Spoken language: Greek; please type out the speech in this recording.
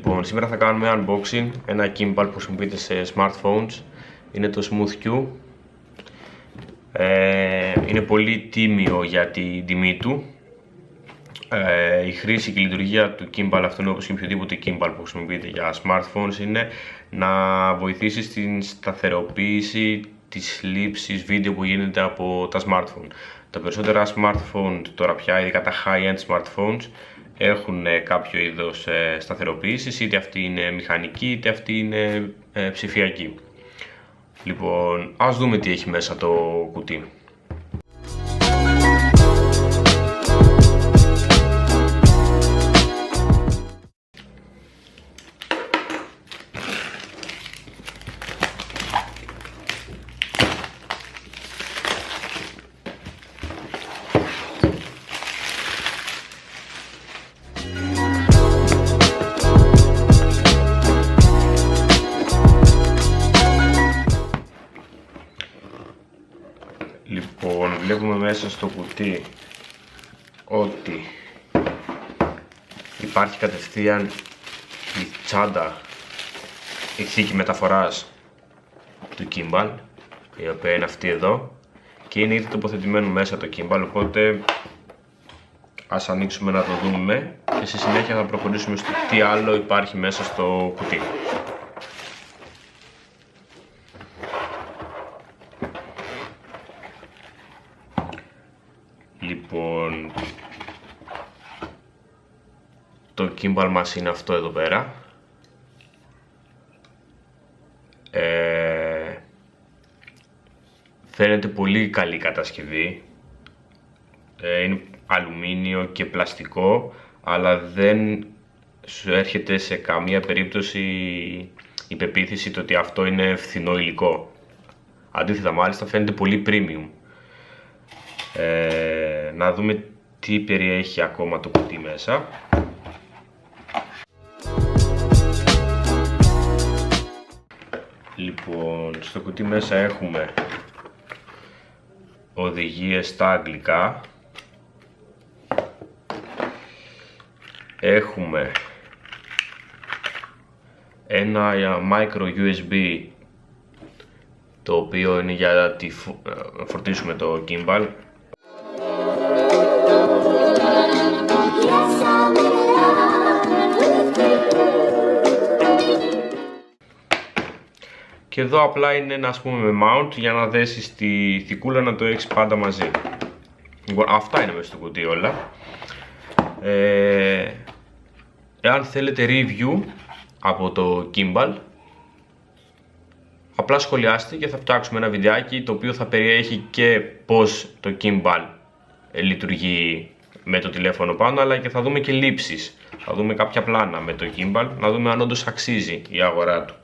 Λοιπόν, σήμερα θα κάνουμε unboxing ένα gimbal που χρησιμοποιείται σε smartphones. Είναι το Smooth Q. Είναι πολύ τίμιο για την τιμή του. Η χρήση και η λειτουργία του gimbal αυτού είναι όπως και οποιοδήποτε gimbal που χρησιμοποιείται για smartphones, είναι να βοηθήσει στην σταθεροποίηση της λήψης βίντεο που γίνεται από τα smartphone. Τα περισσότερα smartphone τώρα πια, ειδικά τα high-end smartphones, έχουν κάποιο είδος σταθεροποίησης, είτε αυτή είναι μηχανική είτε αυτή είναι ψηφιακή. Λοιπόν, ας δούμε τι έχει μέσα το κουτί. Λοιπόν, βλέπουμε μέσα στο κουτί ότι υπάρχει κατευθείαν η τσάντα, η θήκη μεταφοράς του gimbal, η οποία είναι αυτή εδώ, και είναι ήδη τοποθετημένο μέσα το gimbal, οπότε ας ανοίξουμε να το δούμε και στη συνέχεια θα προχωρήσουμε στο τι άλλο υπάρχει μέσα στο κουτί. Λοιπόν, το gimbal μας είναι αυτό εδώ πέρα. Φαίνεται πολύ καλή κατασκευή. Είναι αλουμίνιο και πλαστικό, αλλά δεν σου έρχεται σε καμία περίπτωση η πεποίθηση το ότι αυτό είναι φθηνό υλικό. Αντίθετα, μάλιστα φαίνεται πολύ premium. Να δούμε τι περιέχει ακόμα το κουτί μέσα. Λοιπόν, στο κουτί μέσα έχουμε οδηγίες στα αγγλικά. Έχουμε ένα micro USB, το οποίο είναι για να φορτίσουμε το gimbal. Και εδώ απλά είναι ένα, ας πούμε, με mount για να δέσεις τη θικούλα, να το έχεις πάντα μαζί. Λοιπόν, αυτά είναι μέσα στο κουτί όλα. Εάν θέλετε review από το gimbal, απλά σχολιάστε και θα φτιάξουμε ένα βιντεάκι το οποίο θα περιέχει και πώς το gimbal λειτουργεί με το τηλέφωνο πάνω, αλλά και θα δούμε και λήψεις. Θα δούμε κάποια πλάνα με το gimbal, να δούμε αν όντως αξίζει η αγορά του.